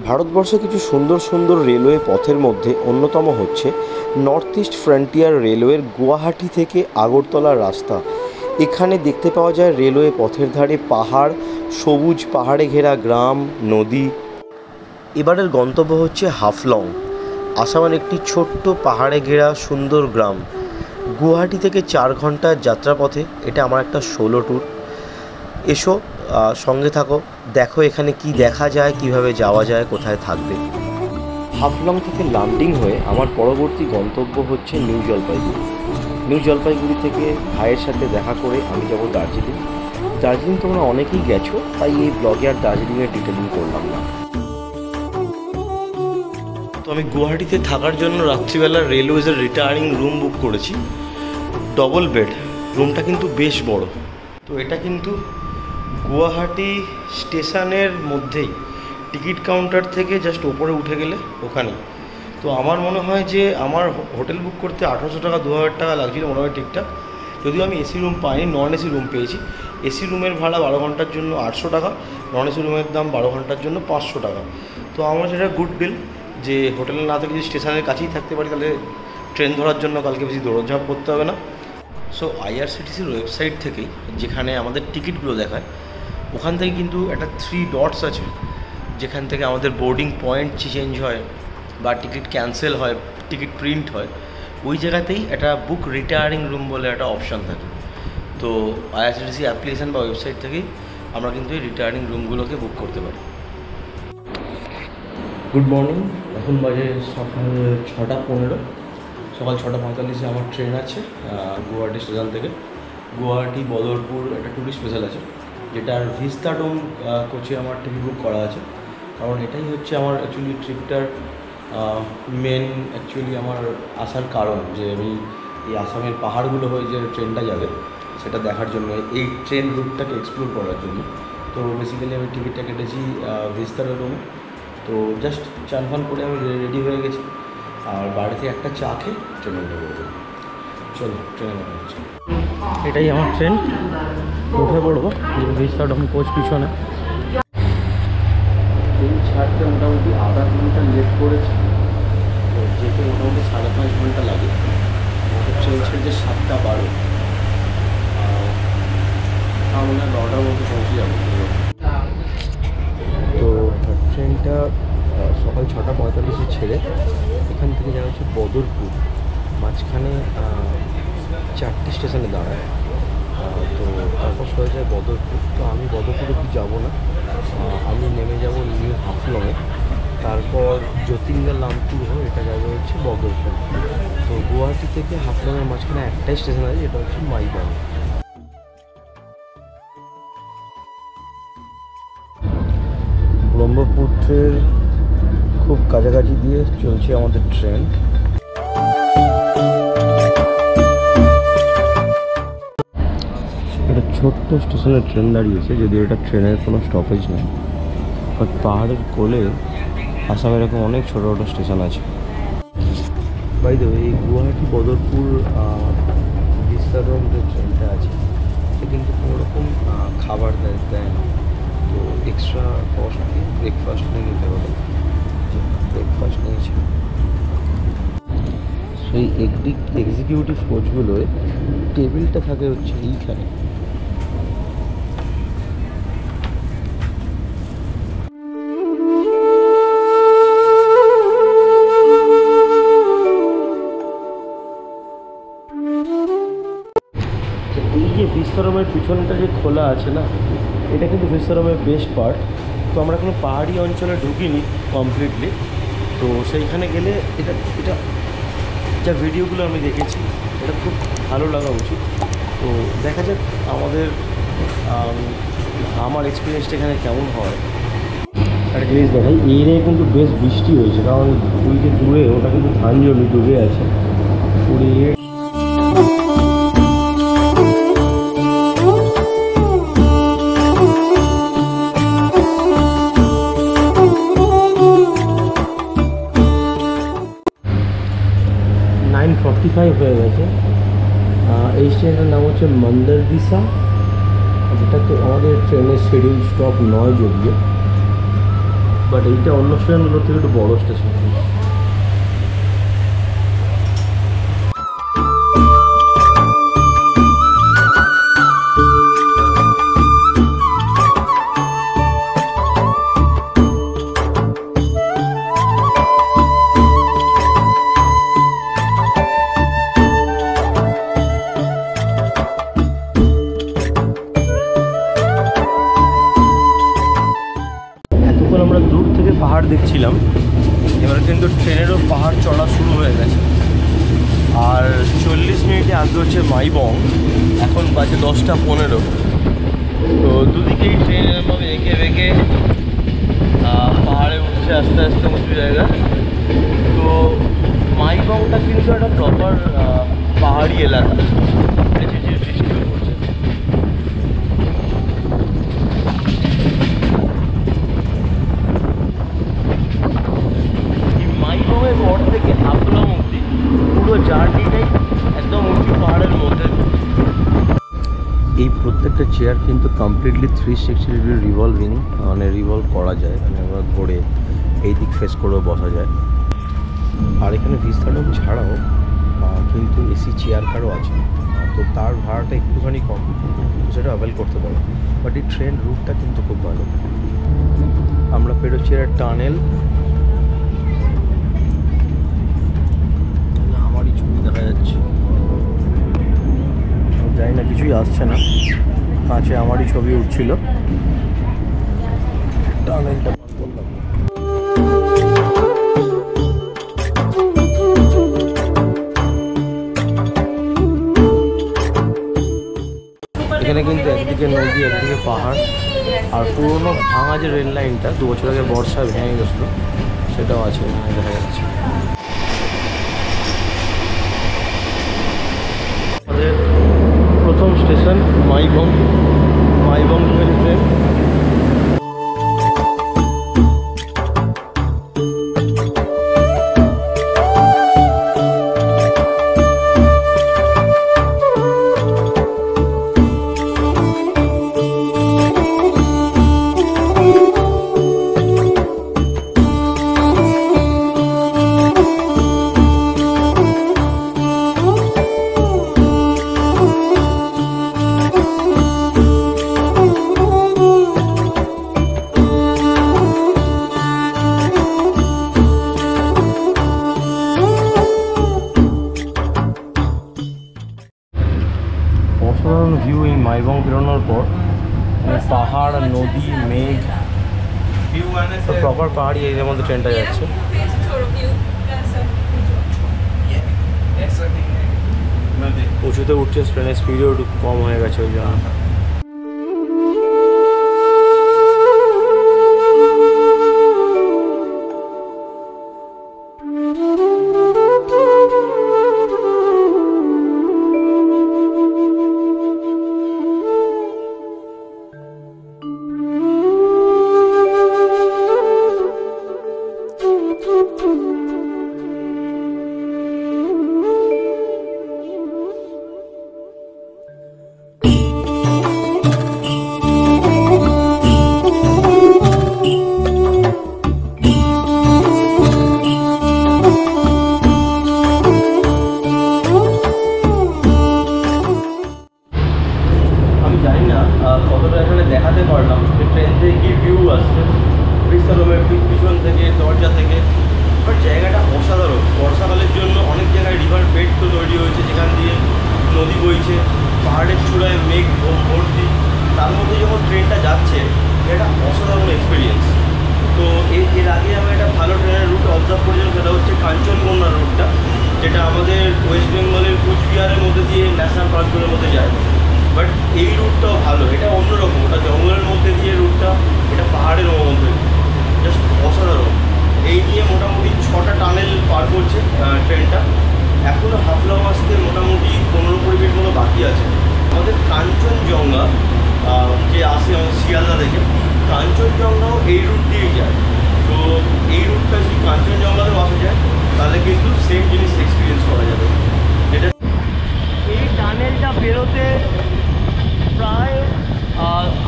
ভারতবর্ষে কিছু সুন্দর সুন্দর রেলওয়ে পথের মধ্যে অন্যতম হচ্ছে নর্থ ইস্ট ফ্রন্টিয়ার রেলওয়ের গুয়াহাটি থেকে আগরতলার রাস্তা। এখানে দেখতে পাওয়া যায় রেলওয়ে পথের ধারে পাহাড়, সবুজ পাহাড়ে ঘেরা গ্রাম, নদী। এবারের গন্তব্য হচ্ছে হাফলং, আসামের একটি ছোট্ট পাহাড়ে ঘেরা সুন্দর গ্রাম। গুয়াহাটি থেকে 4 ঘন্টার যাত্রাপথে এটা আমার একটা সোলো ট্যুর। এসো, সঙ্গে থাকো, দেখো এখানে কি দেখা যায়, কিভাবে যাওয়া যায়, কোথায় থাকবে। হাফলং থেকে ল্যান্ডিং হয়ে আমার পরবর্তী গন্তব্য হচ্ছে নিউ জলপাইগুড়ি। নিউ জলপাইগুড়ি থেকে ভাইয়ের সাথে দেখা করে আমি যাব দার্জিলিং। দার্জিলিং তোমরা অনেকেই গেছো, তাই এই ব্লগে আর দার্জিলিংয়ের ডিটেলিং করলাম না। তো আমি গুয়াহাটিতে থাকার জন্য রাত্রিবেলা রেলওয়েজের রিটায়ারিং রুম বুক করেছি। ডবল বেড রুমটা কিন্তু বেশ বড়। তো এটা কিন্তু গুয়াহাটি স্টেশনের মধ্যেই, টিকিট কাউন্টার থেকে জাস্ট ওপরে উঠে গেলে ওখানেই। তো আমার মনে হয় যে আমার হোটেল বুক করতে 1800 টাকা 2000 টাকা লাগছিল মোটামুটি ঠিকঠাক। যদিও আমি এসি রুম পাইনি, নন এসি রুম পেয়েছি। এসি রুমের ভাড়া 12 ঘন্টার জন্য 800 টাকা, নন এসি রুমের দাম 12 ঘন্টার জন্য 500 টাকা। তো আমার সেটা গুড ডিল, যে হোটেলে না থেকে যদি স্টেশনের কাছেই থাকতে পারি তাহলে ট্রেন ধরার জন্য কালকে বেশি দৌড়ঝাঁপ করতে হবে না। সো আইআরসিটিসির ওয়েবসাইট থেকেই, যেখানে আমাদের টিকিটগুলো দেখায়, ওখান থেকে কিন্তু একটা 3 ডটস আছে, যেখান থেকে আমাদের বোর্ডিং পয়েন্ট চেঞ্জ হয় বা টিকিট ক্যান্সেল হয়, টিকিট প্রিন্ট হয়। ওই জায়গাতেই একটা বুক রিটায়ারিং রুম বলে একটা অপশান থাকে। তো আইআরসিটিসি অ্যাপ্লিকেশান বা ওয়েবসাইট থেকেই আমরা কিন্তু এই রিটায়ারিং রুমগুলোকে বুক করতে পারি। গুড মর্নিং, এখন বাজে সকাল 6:15। সকাল 6:45 আমার ট্রেন আছে গুয়াহাটি স্টেশন থেকে। গুয়াহাটি বদরপুর একটা ট্যুরিস্ট স্পেশাল আছে, যেটার ভিস্তাডোম কোচে আমার টিকিট বুক করা আছে। কারণ এটাই হচ্ছে আমার অ্যাকচুয়ালি ট্রিপটার মেন আমার আসার কারণ, যে আমি এই আসামের পাহাড়গুলো হয়ে যে ট্রেনটা যাবে সেটা দেখার জন্য, এই ট্রেন রুটটাকে এক্সপ্লোর করার জন্য। তো বেসিক্যালি আমি টিকিটটা কেটেছি ভিস্তাডোমে। তো জাস্ট চান ফান করে আমি রেডি হয়ে গেছি, আর বাড়িতে একটা চা খেয়ে ট্রেনে উঠে পড়বো। চলো ট্রেনে দেখা হচ্ছে। এটাই আমার ট্রেন, উঠে পড়বো। ভিস্তাডোম কোচ পিছনে। ট্রেন ছাড়তে মোটামুটি আধা ঘন্টা লেট করেছে, তো যেতে মোটামুটি 5.5 ঘন্টা লাগে। আমাদের ট্রেন ছেড়েছে 7:12। আমরা 9টার মধ্যে পৌঁছে যাবো। তো ট্রেনটা সকাল 6:45 ছেড়ে এখান থেকে যাওয়া হচ্ছে বদরপুর। মাঝখানে 4টে স্টেশনে দাঁড়ায়, তো তারপর হয়ে যায় বদরপুর। তো আমি বদরপুরে কি যাবো না, আমি নেমে যাব নিউ হাফলংয়ে, তারপর জ্যোতির্লিঙ্গা লামপুর হয়ে এটা যাবে হচ্ছে বদরপুর। তো গুয়াহাটি থেকে হাফলংয়ের মাঝখানে একটাই স্টেশন আছে, যেটা হচ্ছে মাইবাং। ব্রহ্মপুত্রের খুব কাছাকাছি দিয়ে চলছে আমাদের ট্রেন। একটা ছোট্ট স্টেশনে ট্রেন দাঁড়িয়েছে, যদিও এটা ট্রেনের কোনো স্টপেজ নেই। বাট পাহাড়ের কোলে আসামে এরকম অনেক ছোটো ছোটো স্টেশন আছে। বাই দ্য ওয়ে, এই গুয়াহাটি বদরপুর ভিস্তাডোম যে ট্রেনটা আছে, সে কিন্তু কোনোরকম খাবার দেয় না। তো এক্সট্রা কস্ট দিয়ে ব্রেকফাস্ট নিয়ে নিতে হবে। ব্রেকফাস্ট নিয়েছি। সেই এক্সিকিউটিভ কোচগুলোয় টেবিলটা থাকে হচ্ছে এইখানে। এই যে ভিস্তাডোমের পিছনটা যে খোলা আছে না, এটা কিন্তু ভিস্তাডোমের বেস্ট পার্ট। তো আমরা কোনো পাহাড়ি অঞ্চলে ঢুকিনি কমপ্লিটলি, তো সেইখানে গেলে এটা যা ভিডিওগুলো আমি দেখেছি এটা খুব ভালো লাগা উচিত। তো দেখা যাক আমার এক্সপিরিয়েন্সটা এখানে কেমন হয়। একটা জিনিস দেখাই, এই এরিয়ায় কিন্তু বেশ বৃষ্টি হয়েছে, কারণ ওই যে দূরে ওটা কিন্তু ধান জমি ডুবে আছে পুরো। 9:45 হয়ে গেছে। এই স্টেশনটার নাম হচ্ছে মন্দারদিসা, যেটা তো আমাদের ট্রেনের শিডিউল স্টপ নয় যদিও। বাট এইটা অন্য স্টেশনগুলোর থেকে একটু বড়ো স্টেশন। আমরা দূর থেকে পাহাড় দেখছিলাম, এবার কিন্তু ট্রেনেরও পাহাড় চড়া শুরু হয়ে গেছে। আর 40 মিনিটে আগে হচ্ছে মাইবং, এখন বাজে 10টা 15। তো দুদিকেই ট্রেন এরকমভাবে এঁকে বেঁকে পাহাড়ে উঠছে আস্তে আস্তে উঁচু জায়গা। তো মাইবংটা কিন্তু একটা প্রপার পাহাড়ি এলাকা, ঝিরঝির বৃষ্টিও পড়ছে। মাইবংয়ের পর থেকে হাফলং অবধি পুরো জার্নিটাই একদম উঁচু পাহাড়ের মধ্যে। এই প্রত্যেকটা চেয়ার কিন্তু কমপ্লিটলি 360 ডিগ্রি রিভলভিং, মানে রিভলভ করা যায়, মানে আমরা ঘুরে এই দিক ফেস করেও বসা যায়। আর এখানে ভিস্তাডোম ছাড়াও কিন্তু এসি চেয়ার কারও আছে, তো তার ভাড়াটা একটুখানি কম, সেটা অ্যাভেল করতে পারো। বাট এই ট্রেন রুটটা কিন্তু খুব ভালো। আমরা পেরোচ্ছি একটা টানেল, আমারই ছবি দেখা যাচ্ছে, জানি না কিছুই আসছে না, কাছে আমারই ছবি উঠছিল। টানেলটা পার করলাম। এখানে কিন্তু একদিকে নদী একদিকে পাহাড়, আর পুরোনো ভাঙা যে রেল লাইনটা 2 বছর আগে বর্ষায় ভেঙে গেছিলো সেটাও আছে এখানে দেখা যাচ্ছে। আমাদের প্রথম স্টেশন মাইবং, মাইবং ট্রেন। অসাধারণ ভিউ এই মাইবং বেরোনোর পর, পাহাড়, নদী, মেঘ, প্রপার পাহাড়ি এরিয়ার মধ্যে ট্রেনটা যাচ্ছে। উঁচুতে উঠছে, ট্রেনের স্পিডও একটু কম হয়ে গেছে ওই জন্য। কতটা এখানে দেখাতে পারলাম যে ট্রেন থেকে কি ভিউ আসছে ভিস্তাডোমের পিছন থেকে, দরজা থেকে। বাট জায়গাটা অসাধারণ। বর্ষাকালের জন্য অনেক জায়গায় রিভার বেড তো তৈরি হয়েছে, যেখান দিয়ে নদী বইছে, পাহাড়ের চূড়ায় মেঘ ভর্তি, তার মধ্যে যখন ট্রেনটা যাচ্ছে এটা অসাধারণ এক্সপিরিয়েন্স। তো এর আগে আমি একটা ভালো ট্রেনের রুট অবজার্ভ করেছিলাম, সেটা হচ্ছে কাঞ্চনকন্যা রুটটা, যেটা আমাদের ওয়েস্ট বেঙ্গলের কুচবিহারের মধ্যে দিয়ে ন্যাশনাল পার্কগুলোর মধ্যে যায়। বাট এই রুটটাও ভালো, এটা অন্যরকম, ওটা জঙ্গলের মধ্যে দিয়ে রুটটা, এটা পাহাড়ের মধ্যে, জাস্ট অসাধারণ। এই নিয়ে মোটামুটি 6টা টানেল পার করছে ট্রেনটা। এখনও হাফলং আসতে মোটামুটি 15-20 মিনিট মতো বাকি আছে। আমাদের কাঞ্চনজঙ্ঘা যে আসে আমাদের শিয়ালদা থেকে, কাঞ্চনজঙ্ঘাও এই রুট দিয়েই যায়। তো এই রুটটা যদি কাঞ্চনজঙ্ঘাতেও আসা যায় তাহলে কিন্তু সেম জিনিস এক্সপিরিয়েন্স করা যাবে। এটা এই টানেলটা বেরোতে প্রায়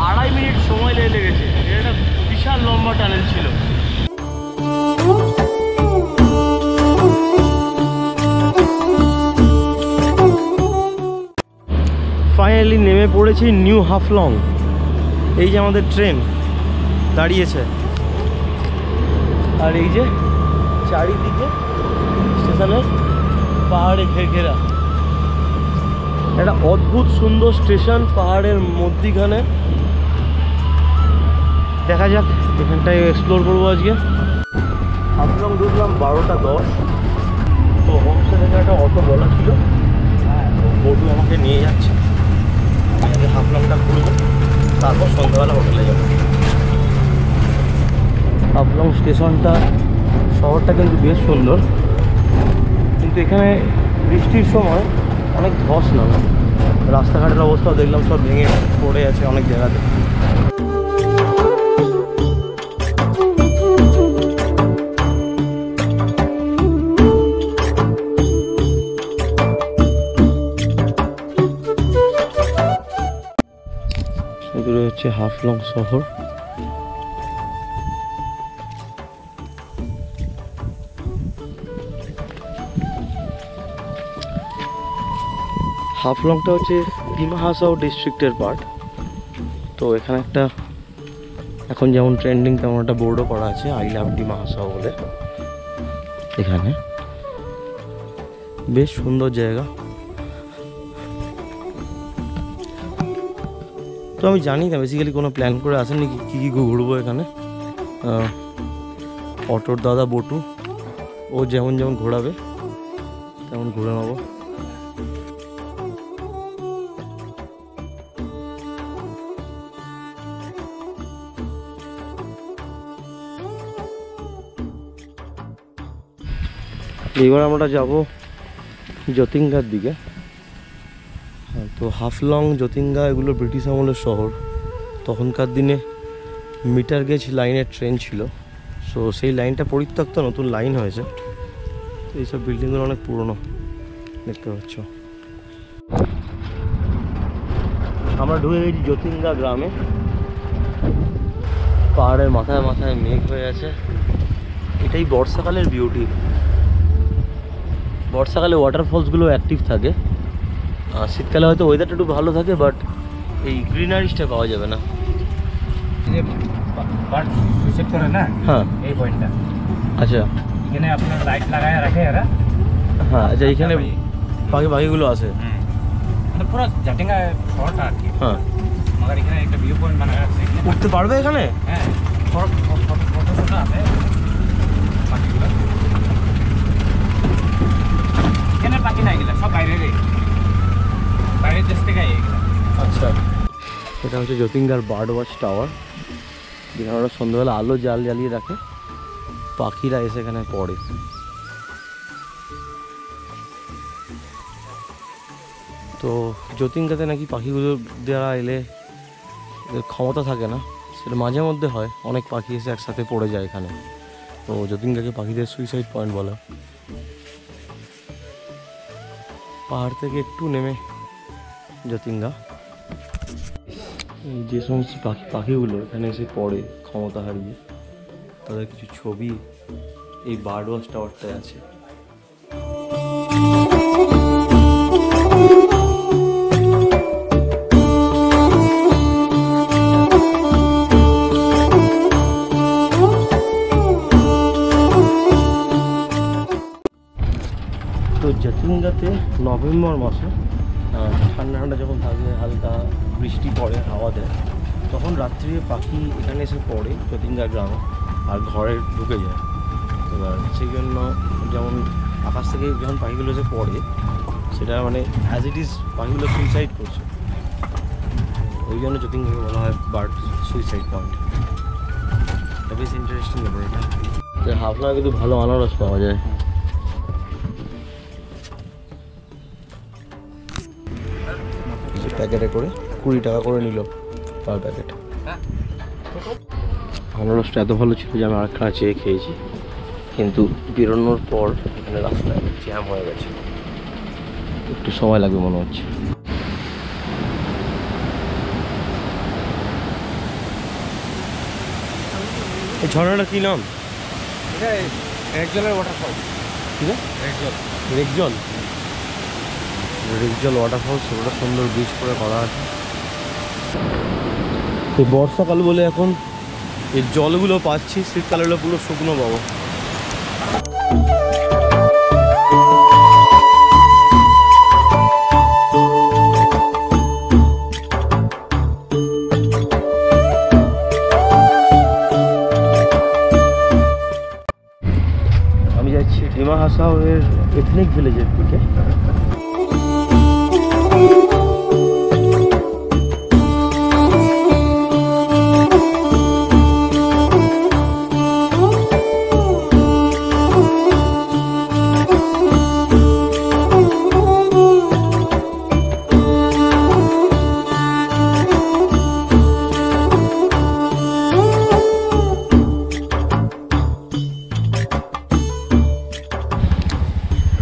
2.5 মিনিট সময় লেগেছে। এটা একটা বিশাল লম্বা টানেল ছিল। নেমে পড়েছি নিউ হাফলং। এই যে আমাদের ট্রেন দাঁড়িয়েছে, আর এই যে চারিদিকে স্টেশনের পাহাড়ে ঘেরা একটা অদ্ভুত সুন্দর স্টেশন, পাহাড়ের মধ্যিখানে। দেখা যাক, এখানটায় এক্সপ্লোর করবো আজকে। হাফলং ঢুকলাম 12টা 10। তো হোমস্টে থেকে একটা অটো বলা ছিল, বটু আমাকে নিয়ে যাচ্ছে। আমি আগে হাফলংটা ঘুরবো, তারপর সন্ধ্যাবেলা হোটেলে যাবো। হাফলং স্টেশনটা, শহরটা কিন্তু বেশ সুন্দর, কিন্তু এখানে বৃষ্টির সময় অনেক ধস নামে। রাস্তাঘাটের অবস্থাও দেখলাম সব ভেঙে পড়ে আছে অনেক জায়গাতে। এগুলো হচ্ছে হাফলং শহর। হাফলংটা হচ্ছে ডিমা হাসাও ডিস্ট্রিক্টের পার্ট। তো এখানে একটা এখন যেমন ট্রেন্ডিং তেমন একটা বোর্ডও করা আছে, আই লাভ ডিমা হাসাও বলে। এখানে বেশ সুন্দর জায়গা। তো আমি জানি না বেসিক্যালি কোনো প্ল্যান করে আসেননি কী কী ঘুরবো এখানে। অটোর দাদা বটু, ও যেমন যেমন ঘোরাবে তেমন ঘুরে নেবো। এবার আমরা যাব জ্যোতিঙ্গার দিকে। তো হাফলং, জ্যোতিঙ্গা এগুলো ব্রিটিশ আমলের শহর। তখনকার দিনে মিটার গেজ লাইনের ট্রেন ছিল। সো সেই লাইনটা পরিত্যক্ত, নতুন লাইন হয়েছে। তো এইসব বিল্ডিংগুলো অনেক পুরনো দেখতে পাচ্ছ। আমরা ঢুকে গেছি জ্যোতিঙ্গা গ্রামে। পাহাড়ের মাথায় মাথায় মেঘ হয়ে আছে। এটাই বর্ষাকালের বিউটি। বর্ষাকালে ওয়াটারফলসগুলো অ্যাক্টিভ থাকে, শীতকালে হয়তো ওয়েদারটা একটু ভালো থাকে, বাট এই গ্রিনারিসটা পাওয়া যাবে না। হ্যাঁ, এই পয়েন্টটা। আচ্ছা, এখানে আপনার লাইট লাগায় রাখে এরা। হ্যাঁ, আচ্ছা, এইখানে পাখিগুলো আছে। মানে পুরো জাটিঙ্গা শহরটা আর কি। হ্যাঁ, মगर এখানে একটা ভিউ পয়েন্ট বানায় রাখছে। উঠতে পারবে এখানে? হ্যাঁ, ফটো আছে পাখিগুলো। এখানে পাখি না, এগুলো সব বাইরের দেশ থেকে এগুলো। আচ্ছা, এটা হচ্ছে জ্যোতিঙ্গার বার্ড ওয়াচ টাওয়ার, যেখানে ওরা সন্ধ্যাবেলা আলো জ্বালিয়ে রাখে, পাখিরা এসে এখানে পড়ে। তো জ্যোতিঙ্গাতে নাকি পাখিগুলো দ্বারা এলে ক্ষমতা থাকে না, সেটা মাঝে মধ্যে হয়। অনেক পাখি এসে একসাথে পড়ে যায় এখানে। তো জ্যোতিঙ্গাকে পাখিদের সুইসাইড পয়েন্ট বলা। পাহাড় থেকে একটু নেমে জ্যোতিঙ্গা। যে সমস্ত পাখিগুলো এখানে এসে পড়ে ক্ষমতা হারিয়ে, তাদের কিছু ছবি এই বার্ড ওয়াচ টাওয়ারটায় আছে। তো জ্যোতিঙ্গাতে নভেম্বর মাসে ঠান্ডা ঠান্ডা যখন থাকে, হালকা বৃষ্টি পড়ে, হাওয়া দেয়, তখন রাত্রে পাখি এখানে এসে পড়ে জ্যোতিঙ্গা গ্রামে আর ঘরে ঢুকে যায়। এবার সেই জন্য যেমন আকাশ থেকে যখন পাখিগুলো এসে পড়ে, সেটা মানে অ্যাজ ইট ইজ পাখিগুলো সুইসাইড করছে। ওই জন্য জ্যোতিঙ্গাকে বলা হয় বার্ড সুইসাইড পয়েন্ট। এটা বেশ ইন্টারেস্টিং ব্যাপার। এটা হাফলং কিন্তু ভালো আনারস পাওয়া যায়। প্যাকেটে করে 20 টাকা করে নিল পার প্যাকেট। আনারসটা এত ভালো ছিল যে আমি আরেকখানা চেয়ে খেয়েছি, কিন্তু বেরোনোর পর এখানে রাস্তায় জ্যাম হয়ে গেছে, একটু সময় লাগবে মনে হচ্ছে। এই ঝর্ণাটা কী নাম? এটা রেকজলের ওয়াটারফল। ঠিক আছে, রেকজল রেকজল ওয়াটারফলস। ওটা সুন্দর ব্রিজ করে করা আছে। এই বর্ষাকাল বলে এখন এই জলগুলো পাচ্ছি, শীতকালে হলো পুরো শুকনো পাবো। আমি যাচ্ছি ডিমা হাসাওয়ের এথনিক ভিলেজের দিকে।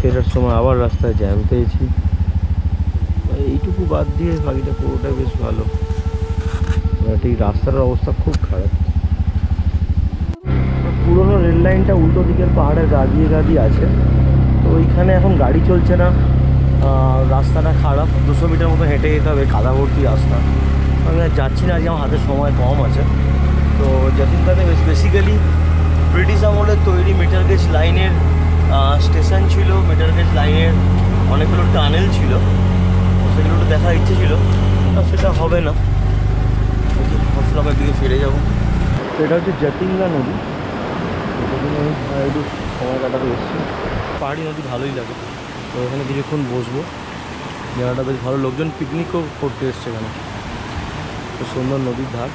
ফেরার সময় আবার রাস্তায় জ্যাম পেয়েছি, এইটুকু বাদ দিয়ে বাকিটা পুরোটাই বেশ ভালো। ঠিক রাস্তার অবস্থা খুব খারাপ। পুরোনো রেল লাইনটা উল্টো দিকের পাহাড়ের গা দিয়ে আছে, তো ওইখানে এখন গাড়ি চলছে না। রাস্তাটা খারাপ, 200 মিটার মতো হেঁটে যেতে হবে, কাদা ভর্তি রাস্তা। আমি আর যাচ্ছি না, আজকে আমার হাতে সময় কম আছে। তো যতীনদাতে বেসিক্যালি ব্রিটিশ আমলের তৈরি মিটার গেজ লাইনের স্টেশন ছিল। মিটার গেজ লাইনের অনেকগুলো টানেল ছিল, সেগুলো একটু দেখার ইচ্ছে ছিল, সেটা হবে না। হাফলংয়ের দিকে ফিরে যাবো। তো এটা হচ্ছে জাতিঙ্গা নদী, একটু সময় কাটাতে এসেছি। পাহাড়ি নদী ভালোই লাগে, তো এখানে কিছুক্ষণ বসবো। জায়গাটা বেশ ভালো, লোকজন পিকনিকও করতে এসছে এখানে। তো সুন্দর নদীর ধার।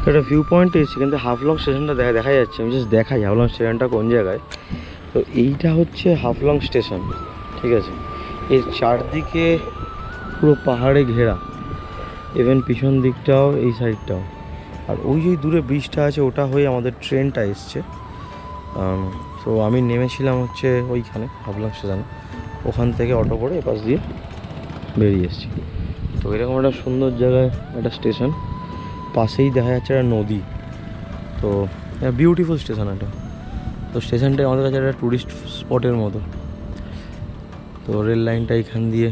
একটা ভিউ পয়েন্টে এসেছি, কিন্তু হাফলং স্টেশনটা দেখা যাচ্ছে। আমি জাস্ট দেখাই হাফলং স্টেশনটা কোন জায়গায়। তো এইটা হচ্ছে হাফলং স্টেশন, ঠিক আছে। এর চারদিকে পুরো পাহাড়ে ঘেরা, ইভেন পিছন দিকটাও, এই সাইডটাও। আর ওই যে দূরে ব্রিজটা আছে, ওটা হয়ে আমাদের ট্রেনটা এসছে। তো আমি নেমেছিলাম হচ্ছে ওইখানে হাফলং স্টেশনে, ওখান থেকে অটো করে এপাশ দিয়ে বেরিয়ে এসেছি। তো এরকম একটা সুন্দর জায়গায় একটা স্টেশন, পাশেই দেখা যাচ্ছে একটা নদী। তো বিউটিফুল স্টেশন এটা। তো স্টেশনটা আমাদের কাছে একটা ট্যুরিস্ট স্পটের মতো। তো রেল লাইনটা এখান দিয়ে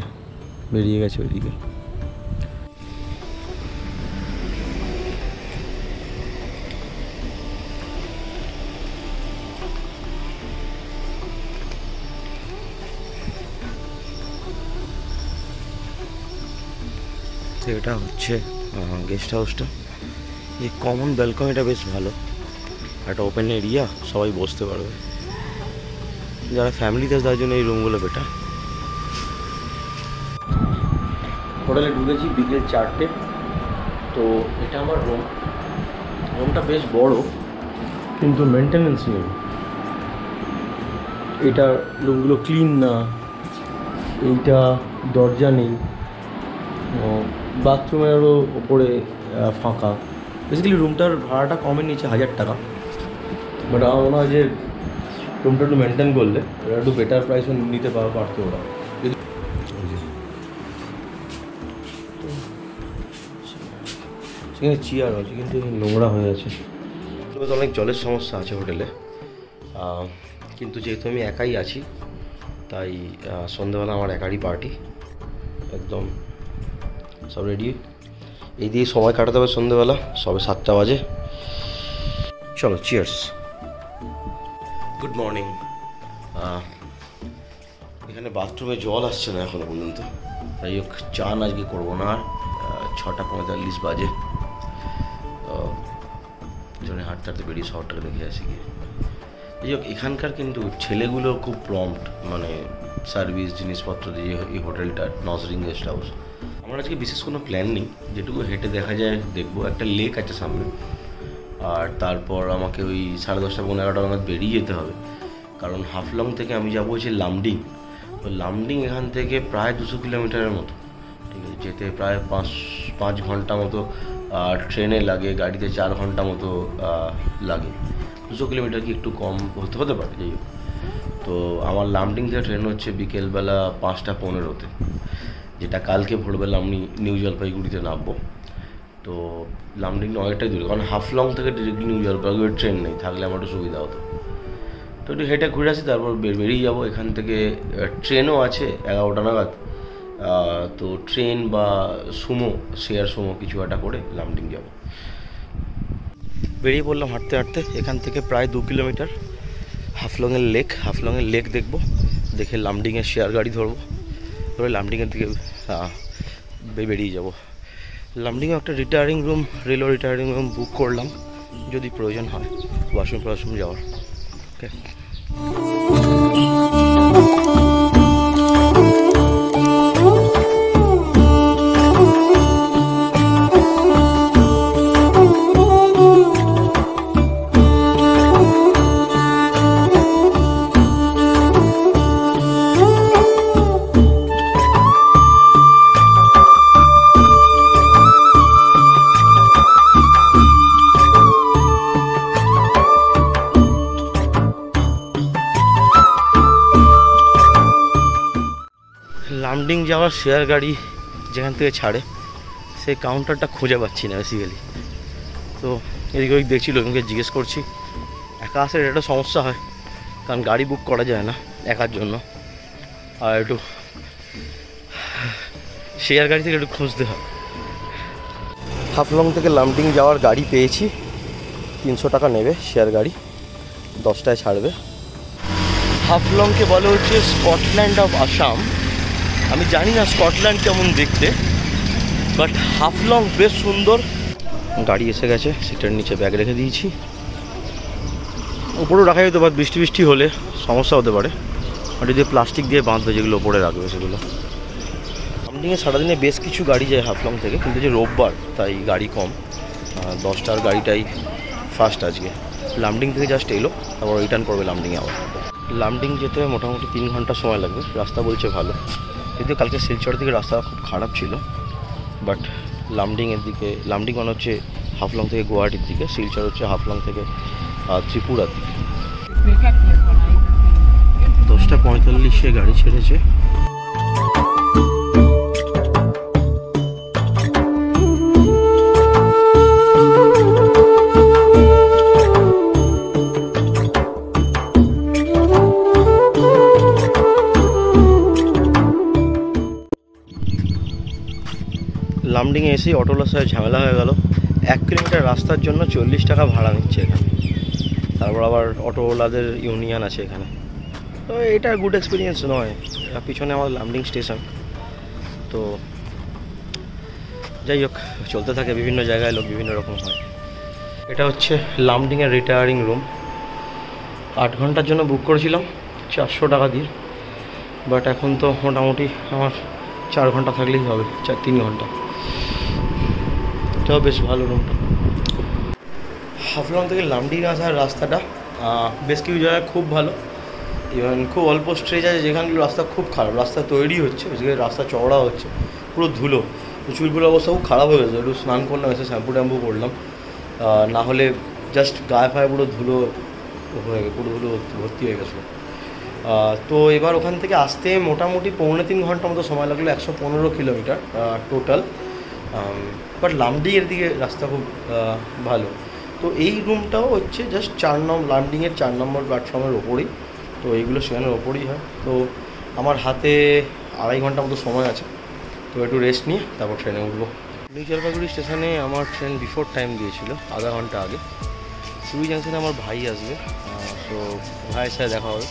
বেরিয়ে গেছে ওইদিকে। তো এটা হচ্ছে গেস্ট হাউসটা। এই কমন ব্যালকনিটা বেশ ভালো, একটা ওপেন এরিয়া, সবাই বসতে পারবে। যারা ফ্যামিলিতে তার জন্য এই রুমগুলো বেটার। হোটেলে ঢুকেছি বিকেল 4টে। তো এটা আমার রুমটা বেশ বড়, কিন্তু মেনটেনেন্স নেই। এটা রুমগুলো ক্লিন না, এইটা দরজা নেই, বাথরুমেরও ওপরে ফাঁকা। বেসিক্যালি রুমটার ভাড়াটা কমে নিয়েছে 1000 টাকা, বাট আমার মনে হয় যে রুমটা একটু মেনটেন করলে ওরা একটু বেটার প্রাইসও নিতে পারতো ওরা। সেখানে চেয়ার আছে, কিন্তু নোংরা হয়ে আছে। অনেক জলের সমস্যা আছে হোটেলে, কিন্তু যেহেতু আমি একাই আছি, তাই সন্ধ্যেবেলা আমার একারই পার্টি। একদম সব রেডি, এই দিয়ে সময় কাটাতে হবে সন্ধ্যেবেলা। সবে 7টা বাজে। চলো, চিয়ার্স। Good morning. এখানে বাথরুমে জল আসছে না এখনো পর্যন্ত, তাই হোক চান আজকে করবো না। 6:45 বাজে। জন্য হাঁটতে বেরিয়ে শহরটাকে দেখে আসি গিয়ে। যাই হোক, এখানকার কিন্তু ছেলেগুলো খুব প্রম্পট, মানে সার্ভিস জিনিসপত্র দিয়ে। এই হোটেলটা নজরিং গেস্ট হাউস। আমার আজকে বিশেষ কোনো প্ল্যান নেই, যেটুকু হেঁটে দেখা যায় দেখবো। একটা লেক আছে সামনে, আর তারপর আমাকে ওই 10:30 পৌনে 11টা নাগাদ বেরিয়ে যেতে হবে, কারণ হাফলং থেকে আমি যাবো হচ্ছে লামডিং। তো লামডিং এখান থেকে প্রায় 200 কিলোমিটারের মতো, ঠিক আছে। যেতে প্রায় 5 ঘন্টা মতো ট্রেনে লাগে, গাড়িতে 4 ঘন্টা মতো লাগে। 200 কিলোমিটার কি একটু কম হতে পারে, যাই হোক। তো আমার লামডিং থেকে ট্রেন হচ্ছে বিকেলবেলা 5:15-তে, যেটা কালকে ভোরবেলা আমি নিউ জলপাইগুড়িতে নামবো। তো লামডিং অনেকটাই দূরে, কারণ হাফলং থেকে ডিরেক্টলি নিউ জলপাইগুড়ির ট্রেন নেই, থাকলে আমার একটু সুবিধা হতো। তো একটু হেঁটে ঘুরে আসি, তারপর বেরিয়ে যাবো এখান থেকে। ট্রেনও আছে 11টা নাগাদ, তো ট্রেন বা সুমো, শেয়ার সুমো কিছু একটা করে লামডিং যাব। বেরিয়ে পড়লাম হাঁটতে হাঁটতে। এখান থেকে প্রায় 2 কিলোমিটার হাফলংয়ের লেক দেখবো, দেখে লামডিংয়ের শেয়ার গাড়ি ধরবো, ধরে লামডিংয়ের দিকে বেরিয়ে যাব। লামডিংয়ে একটা retiring room, railway retiring room book করলাম, যদি প্রয়োজন হয় ওয়াশরুম যাওয়ার। ওকে, লামডিং যাওয়ার শেয়ার গাড়ি যেখান থেকে ছাড়ে সেই কাউন্টারটা খুঁজে পাচ্ছি না বেসিক্যালি। তো এদিকে ওই দেখছি, লোককে জিজ্ঞেস করছি। একা আসার একটা সমস্যা হয়, কারণ গাড়ি বুক করা যায় না একার জন্য, আর একটু শেয়ার গাড়ি থেকে একটু খুঁজতে হয়। হাফলং থেকে লামডিং যাওয়ার গাড়ি পেয়েছি, 300 টাকা নেবে শেয়ার গাড়ি, 10টায় ছাড়বে। হাফলংকে বলে হচ্ছে স্কটল্যান্ড অফ আসাম। আমি জানি না স্কটল্যান্ড কেমন দেখতে, বাট হাফলং বেশ সুন্দর। গাড়ি এসে গেছে, সিটের নিচে ব্যাগ রেখে দিয়েছি। উপরেও রাখা যেতে পারে, বৃষ্টি হলে সমস্যা হতে পারে, আর যদি প্লাস্টিক দিয়ে বাঁধবে যেগুলো ওপরে রাখবে সেগুলো। লামডিংয়ে সারাদিনে বেশ কিছু গাড়ি যায় হাফলং থেকে, কিন্তু যে রোববার তাই গাড়ি কম। 10টার গাড়িটাই ফার্স্ট আজকে। লামডিং থেকে জাস্ট এলো, তারপর রিটার্ন করবে লামডিংয়ে আবার। লামডিং যেতে মোটামুটি 3 ঘন্টা সময় লাগবে। রাস্তা বলছে ভালো, যদিও কালকে শিলচর দিকে রাস্তা খুব খারাপ ছিল, বাট লামডিংয়ের দিকে, লামডিং মানে হচ্ছে হাফলং থেকে গুয়াহাটির দিকে, শিলচর হচ্ছে হাফলং থেকে ত্রিপুরার দিকে। 10:45 গাড়ি ছেড়েছে। লামডিংয়ে এসেই অটোলার সাথে ঝামেলা হয়ে গেল। 1 কিলোমিটার রাস্তার জন্য 40 টাকা ভাড়া নিচ্ছে এখানে। তারপর আবার অটোওয়ালাদের ইউনিয়ন আছে এখানে, তো এটা গুড এক্সপিরিয়েন্স নয়। পিছনে আমার লামডিং স্টেশন, তো যাই হোক চলতে থাকে, বিভিন্ন জায়গায় লোক বিভিন্ন রকম হয়। এটা হচ্ছে লামডিংয়ের রিটায়ারিং রুম। 8 ঘন্টার জন্য বুক করেছিলাম 400 টাকা দিয়ে, বাট এখন তো মোটামুটি আমার 4 ঘন্টা থাকলেই হবে, 3 ঘন্টা। এটাও বেশ ভালো রুমটা। হাফলং থেকে লামডিং আসার রাস্তাটা বেশ কিছু জায়গায় খুব ভালো, ইভেন খুব অল্প স্ট্রেচ আছে যেখানগুলো রাস্তা খুব খারাপ। রাস্তা তৈরি হচ্ছে, বেসিক্যালি রাস্তা চওড়া হচ্ছে, পুরো ধুলো। চুলগুলোর অবস্থা খুব খারাপ হয়ে গেছে, একটু স্নান করলাম, এসে শ্যাম্পু ট্যাম্পু করলাম, না হলে জাস্ট গায়ে ফায়ে পুরো ধুলো পুরো ধুলো ভর্তি হয়ে গেছিলো। তো এবার ওখান থেকে আসতে মোটামুটি 3.25 ঘন্টা মতো সময় লাগলো, 115 কিলোমিটার টোটাল। বাট লামডিংয়ের দিকে রাস্তা খুব ভালো। তো এই রুমটাও হচ্ছে জাস্ট 4 নম্বর লামডিংয়ের 4 নম্বর প্ল্যাটফর্মের ওপরেই, তো এইগুলো সেখানের ওপরেই হয়। তো আমার হাতে 2.5 ঘন্টা মতো সময় আছে, তো একটু রেস্ট নিয়ে তারপর ট্রেনে উঠবো। নিউ জলপাইগুড়ি স্টেশনে আমার ট্রেন বিফোর টাইম দিয়েছিল, আধা ঘন্টা আগে। সিবি জাংশনে আমার ভাই আসবে, তো ভাইয়ের সাথে দেখা হবে।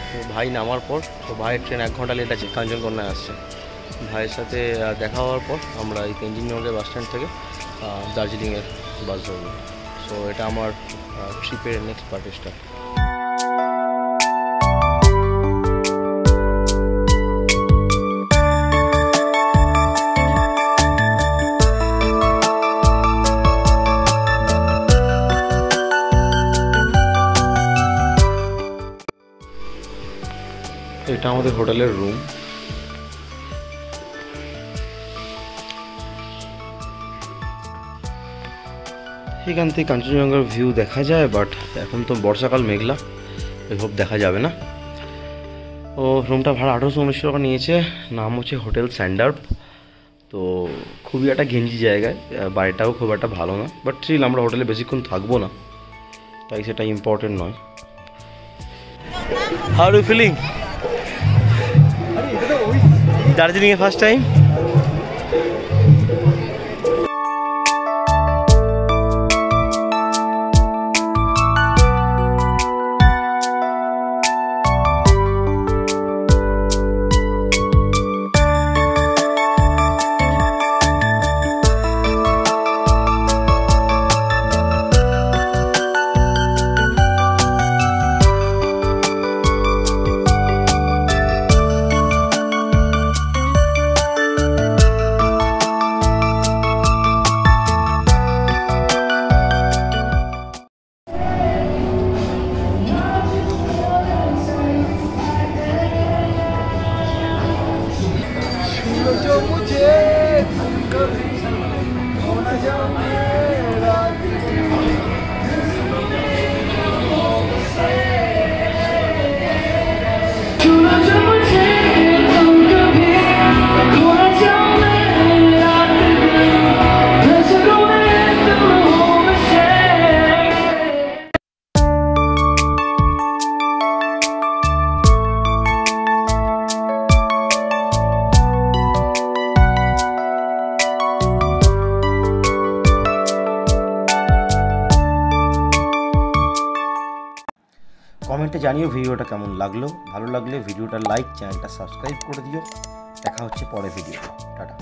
তো ভাই নামার পর, তো ভাইয়ের ট্রেন 1 ঘন্টা লেট আছে, কাঞ্চনকন্যায় আসছে। ভাইয়ের সাথে দেখা হওয়ার পর আমরা এই তেনজিং নগরের বাস স্ট্যান্ড থেকে দার্জিলিংয়ের বাস ধরবো। সো এটা আমার ট্রিপের নেক্সট পার্ট স্টার্ট। এটা আমাদের হোটেলের রুম। এখান থেকে কাঞ্চনজঙ্ঘার ভিউ দেখা যায়, বাট এখন তো বর্ষাকাল, মেঘলা, এসব দেখা যাবে না। ও রুমটা ভাড়া 1819 টাকা নিয়েছে। নাম হচ্ছে হোটেল স্যান্ডার্প। তো খুবই একটা ঘেঞ্জি জায়গায়, বাড়িটাও খুব একটা ভালো না, বাট স্টিল আমরা হোটেলে বেশিক্ষণ থাকবো না, তাই সেটা ইম্পর্টেন্ট নয়। How are you feeling? Darjeeling first time? কমেন্টে জানিও ভিডিওটা কেমন লাগলো। ভালো লাগলে ভিডিওটা লাইক, চ্যানেলটা সাবস্ক্রাইব করে দিও। দেখা হচ্ছে পরে ভিডিও। টাটা।